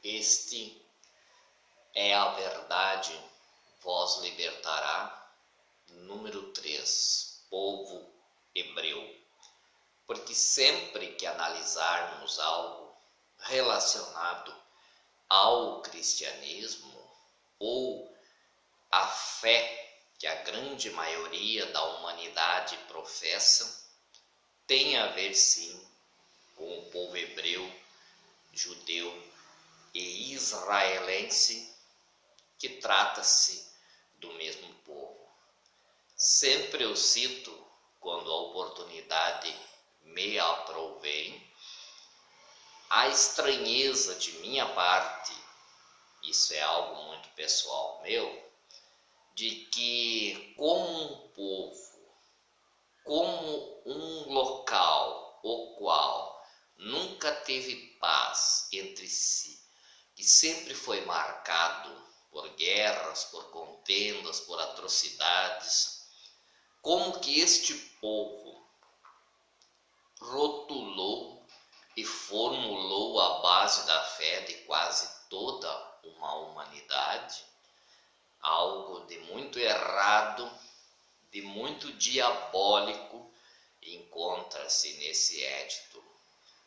Este é a verdade, vos libertará. Número 3, povo hebreu. Porque sempre que analisarmos algo relacionado ao cristianismo ou à fé que a grande maioria da humanidade professa, tem a ver sim com o povo hebreu, judeu e israelense, que trata-se do mesmo povo. Sempre eu cito, quando a oportunidade me aprovém, a estranheza de minha parte, isso é algo muito pessoal meu, de que como um povo, como um local o qual nunca teve paz entre si, que sempre foi marcado por guerras, por contendas, por atrocidades, como que este povo rotulou e formulou a base da fé de quase toda uma humanidade, algo de muito errado, de muito diabólico, encontra-se nesse édito.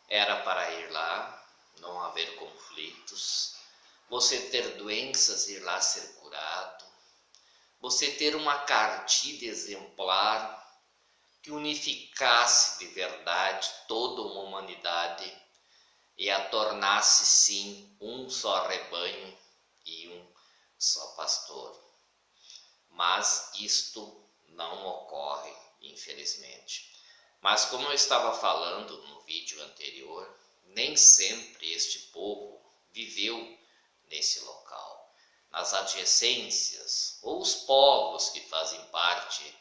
Era para ir lá, não haver conflitos, você ter doenças, ir lá ser curado, você ter uma cartilha exemplar que unificasse de verdade toda uma humanidade e a tornasse sim um só rebanho e um só pastor. Mas isto não ocorre, infelizmente. Mas como eu estava falando no vídeo anterior, nem sempre este povo viveu nesse local, nas adjacências, ou os povos que fazem parte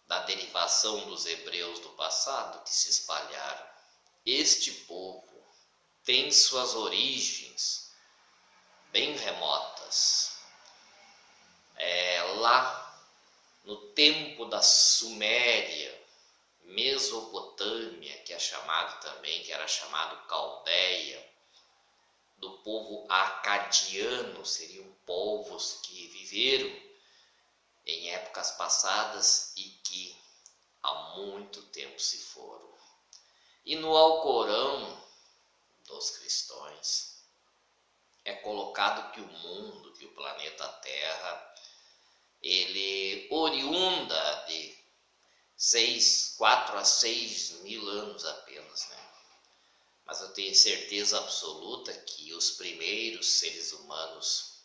da derivação dos hebreus do passado que se espalharam. Este povo tem suas origens bem remotas. Lá no tempo da Suméria, Mesopotâmia, que era chamado Caldeia, do povo acadiano, seriam povos que viveram em épocas passadas e que há muito tempo se foram. E no Alcorão dos cristãos é colocado que o mundo, que o planeta Terra, ele oriunda de 4 a 6 mil anos apenas, né? Mas eu tenho certeza absoluta que os primeiros seres humanos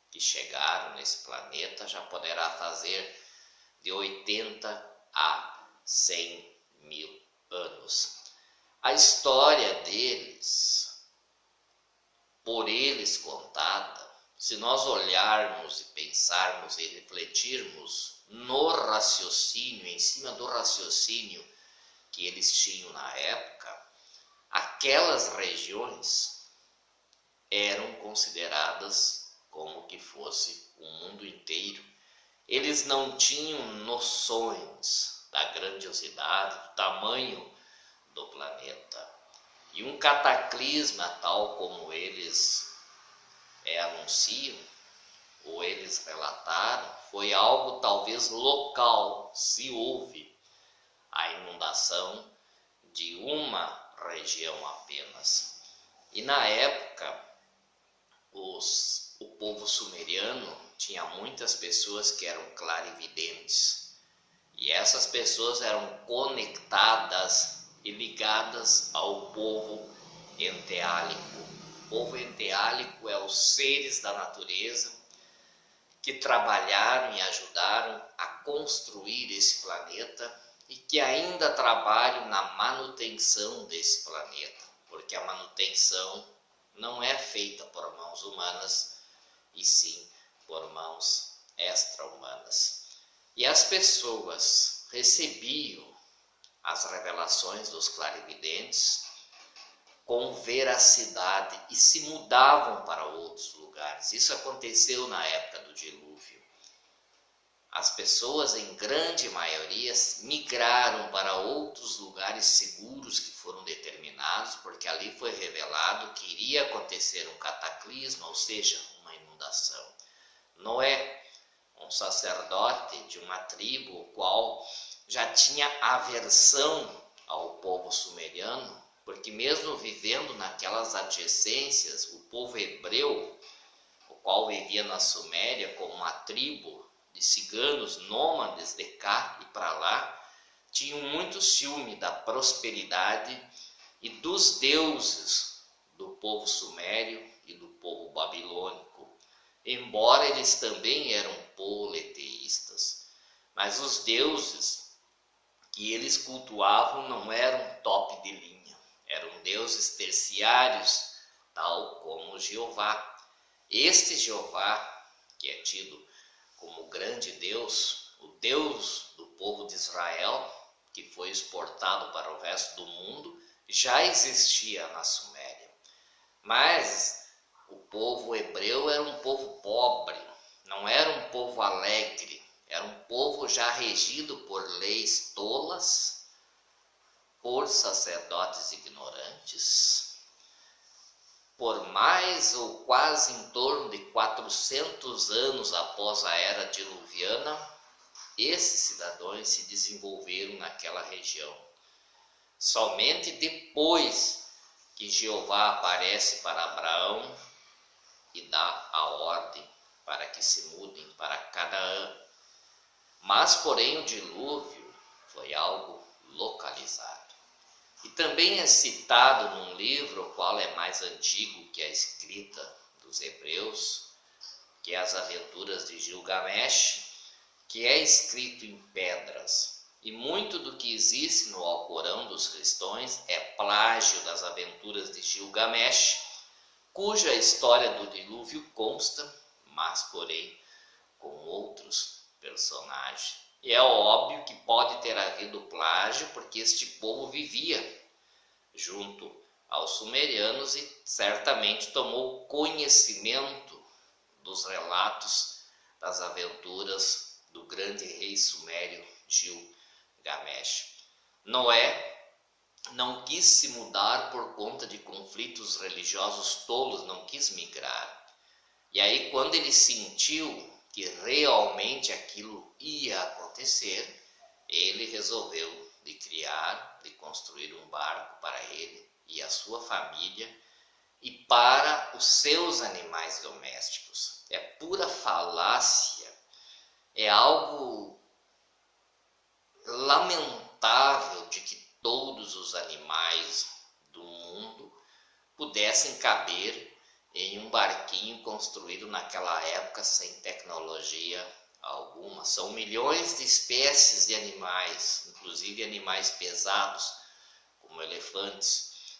que chegaram nesse planeta já poderá fazer de 80 a 100 mil anos. A história deles, por eles contada, se nós olharmos e pensarmos e refletirmos no raciocínio, em cima do raciocínio que eles tinham na época, aquelas regiões eram consideradas como que fosse o mundo inteiro. Eles não tinham noções da grandiosidade, do tamanho do planeta. E um cataclisma tal como eles anunciam, ou eles relataram, foi algo talvez local, se houve a inundação de uma região apenas. E na época, o povo sumeriano tinha muitas pessoas que eram clarividentes. E essas pessoas eram conectadas e ligadas ao povo enteálico. O povo enteálico é os seres da natureza que trabalharam e ajudaram a construir esse planeta e que ainda trabalham na manutenção desse planeta, porque a manutenção não é feita por mãos humanas, e sim por mãos extra-humanas. E as pessoas recebiam as revelações dos clarividentes com veracidade e se mudavam para outros lugares. Isso aconteceu na época do dilúvio. as pessoas, em grande maioria, migraram para outros lugares seguros que foram determinados, porque ali foi revelado que iria acontecer um cataclisma, ou seja, uma inundação. Noé, um sacerdote de uma tribo, o qual já tinha aversão ao povo sumeriano, porque mesmo vivendo naquelas adjacências, o povo hebreu, o qual vivia na Suméria como uma tribo de ciganos nômades de cá e para lá, tinham muito ciúme da prosperidade e dos deuses do povo sumério e do povo babilônico, embora eles também eram politeístas. Mas os deuses que eles cultuavam não eram top de linha, eram deuses terciários, tal como Jeová. Este Jeová, que é tido como grande Deus, o Deus do povo de Israel, que foi exportado para o resto do mundo, já existia na Suméria. Mas o povo hebreu era um povo pobre, não era um povo alegre, era um povo já regido por leis tolas, por sacerdotes ignorantes. Por mais ou quase em torno de 400 anos após a era diluviana, esses cidadãos se desenvolveram naquela região. Somente depois que Jeová aparece para Abraão e dá a ordem para que se mudem para Canaã. Mas, porém, o dilúvio foi algo localizado. E também é citado num livro, o qual é mais antigo que a escrita dos hebreus, que é as Aventuras de Gilgamesh, que é escrito em pedras. E muito do que existe no Alcorão dos cristãos é plágio das Aventuras de Gilgamesh, cuja história do dilúvio consta, mas porém com outros personagens. E é óbvio que pode ter havido plágio, porque este povo vivia junto aos sumerianos e certamente tomou conhecimento dos relatos das aventuras do grande rei sumério Gilgamesh. Noé não quis se mudar por conta de conflitos religiosos tolos, não quis migrar. E aí, quando ele sentiu que realmente aquilo ia acontecer, ele resolveu de construir um barco para ele e a sua família e para os seus animais domésticos. É pura falácia, é algo lamentável de que todos os animais do mundo pudessem caber em um barquinho construído naquela época sem tecnologia alguma. São milhões de espécies de animais, inclusive animais pesados, como elefantes,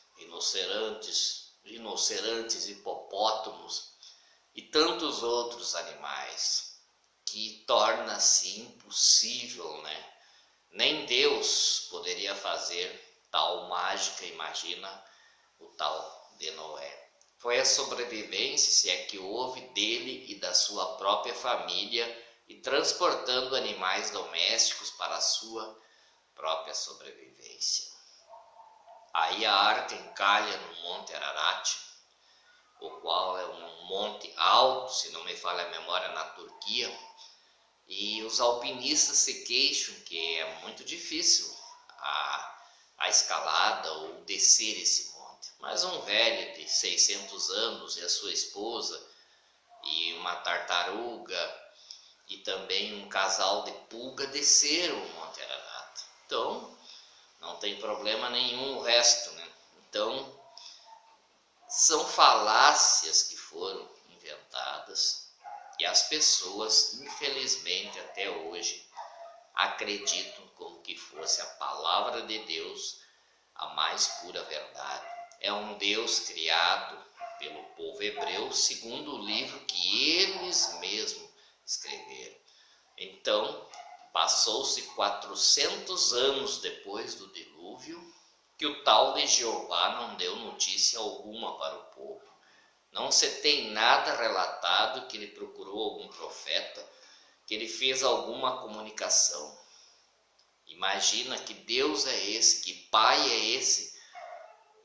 rinocerontes, hipopótamos e tantos outros animais, que torna-se impossível, né? Nem Deus poderia fazer tal mágica, imagina o tal de Noé. Foi a sobrevivência, se é que houve, dele e da sua própria família, e transportando animais domésticos para a sua própria sobrevivência. Aí a arca encalha no Monte Ararat, o qual é um monte alto, se não me falha a memória, na Turquia, e os alpinistas se queixam que é muito difícil a escalada ou descer esse monte. Mas um velho de 600 anos e a sua esposa e uma tartaruga e também um casal de pulga desceram o Monte Ararat. Então, não tem problema nenhum o resto, né? Então, são falácias que foram inventadas e as pessoas, infelizmente, até hoje, acreditam como que fosse a palavra de Deus a mais pura verdade. É um Deus criado pelo povo hebreu, segundo o livro que eles mesmos escreveram. Então, passou-se 400 anos depois do dilúvio, que o tal de Jeová não deu notícia alguma para o povo. Não se tem nada relatado que ele procurou algum profeta que ele fez alguma comunicação. Imagina que Deus é esse, que Pai é esse,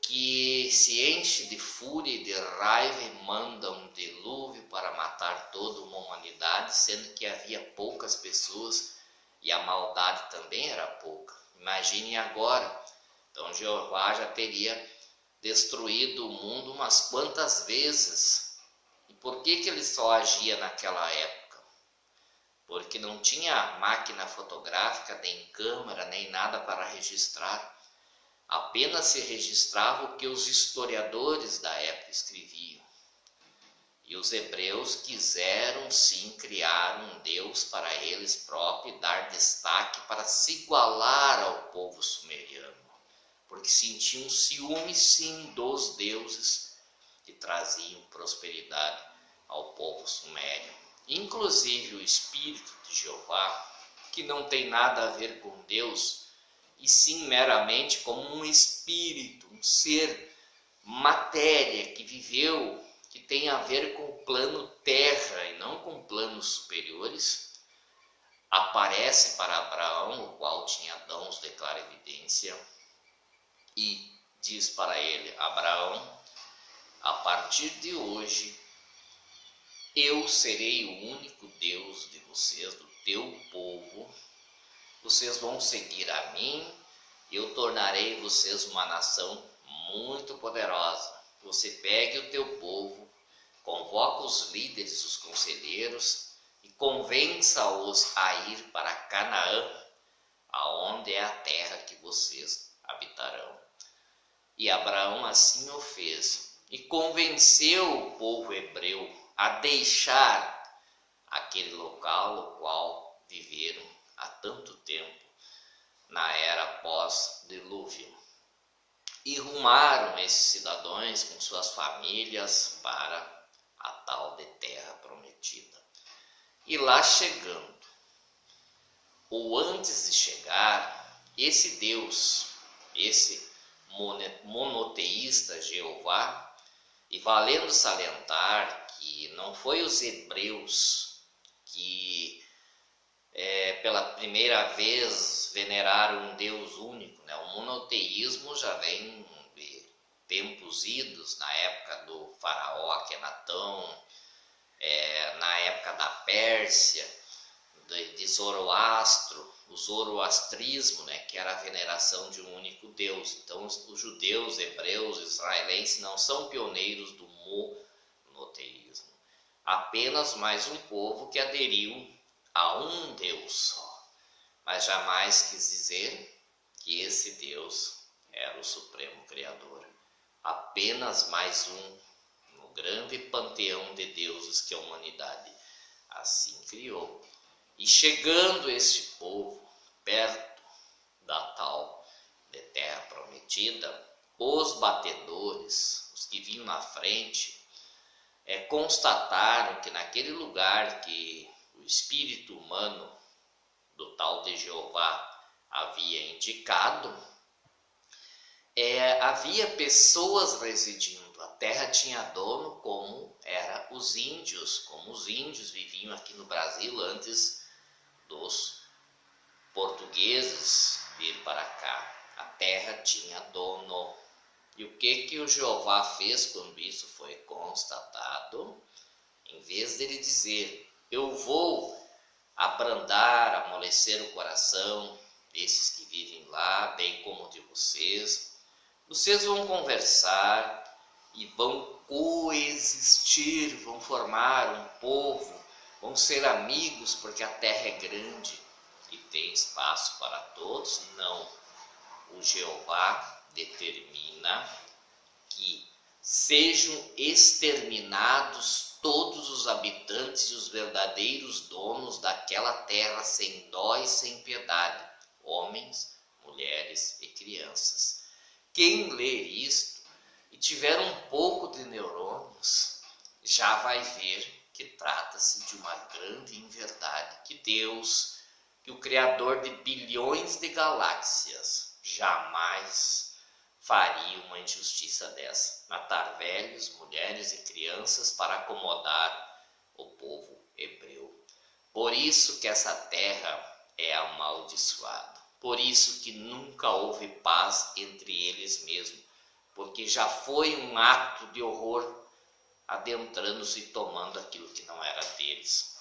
que se enche de fúria e de raiva e manda um dilúvio para matar toda uma humanidade, sendo que havia poucas pessoas e a maldade também era pouca. Imagine agora. Então Jeová já teria destruído o mundo umas quantas vezes. E por que ele só agia naquela época? Porque não tinha máquina fotográfica, nem câmera, nem nada para registrar. Apenas se registrava o que os historiadores da época escreviam. E os hebreus quiseram sim criar um Deus para eles próprios e dar destaque para se igualar ao povo sumeriano. Porque sentiam ciúme sim dos deuses que traziam prosperidade ao povo sumério. Inclusive o Espírito de Jeová, que não tem nada a ver com Deus, e sim meramente como um espírito, um ser, matéria que viveu, que tem a ver com o plano terra e não com planos superiores, aparece para Abraão, o qual tinha dons de clarividência, e diz para ele: Abraão, a partir de hoje, eu serei o único Deus de vocês, do teu povo. Vocês vão seguir a mim, eu tornarei vocês uma nação muito poderosa. Você pegue o teu povo, convoca os líderes, os conselheiros, e convença-os a ir para Canaã, aonde é a terra que vocês habitarão. E Abraão assim o fez, e convenceu o povo hebreu a deixar aquele local no qual viveram há tanto tempo, na era pós-dilúvio. E rumaram esses cidadãos com suas famílias para a tal de terra prometida. E lá chegando, ou antes de chegar, esse Deus, esse monoteísta Jeová, e valendo salientar que não foi os hebreus que pela primeira vez veneraram um Deus único, né? O monoteísmo já vem de tempos idos, na época do faraó Akenatão, na época da Pérsia, de Zoroastro, o zoroastrismo, né, que era a veneração de um único Deus. Então os judeus, hebreus, israelenses não são pioneiros do monoteísmo, apenas mais um povo que aderiu a um Deus só, mas jamais quis dizer que esse Deus era o supremo criador, apenas mais um no grande panteão de deuses que a humanidade assim criou. E chegando este povo perto da tal de terra prometida, os batedores, os que vinham na frente, constataram que naquele lugar que o espírito humano do tal de Jeová havia indicado, havia pessoas residindo. A terra tinha dono, como os índios viviam aqui no Brasil antes dos portugueses vir para cá. A terra tinha dono. E o que o Jeová fez quando isso foi constatado? Em vez dele dizer: eu vou abrandar, amolecer o coração desses que vivem lá, bem como de vocês vão conversar e vão coexistir, vão formar um povo, vão ser amigos, porque a terra é grande e tem espaço para todos. Não. O Jeová determina que sejam exterminados todos os habitantes e os verdadeiros donos daquela terra, sem dó e sem piedade, homens, mulheres e crianças. Quem ler isto e tiver um pouco de neurônios, já vai ver que trata-se de uma grande inverdade, que Deus, que o Criador de bilhões de galáxias, jamais faria uma injustiça dessa, matar velhos, mulheres e crianças para acomodar o povo hebreu. Por isso que essa terra é amaldiçoada. Por isso que nunca houve paz entre eles mesmos, porque já foi um ato de horror adentrando-se e tomando aquilo que não era deles.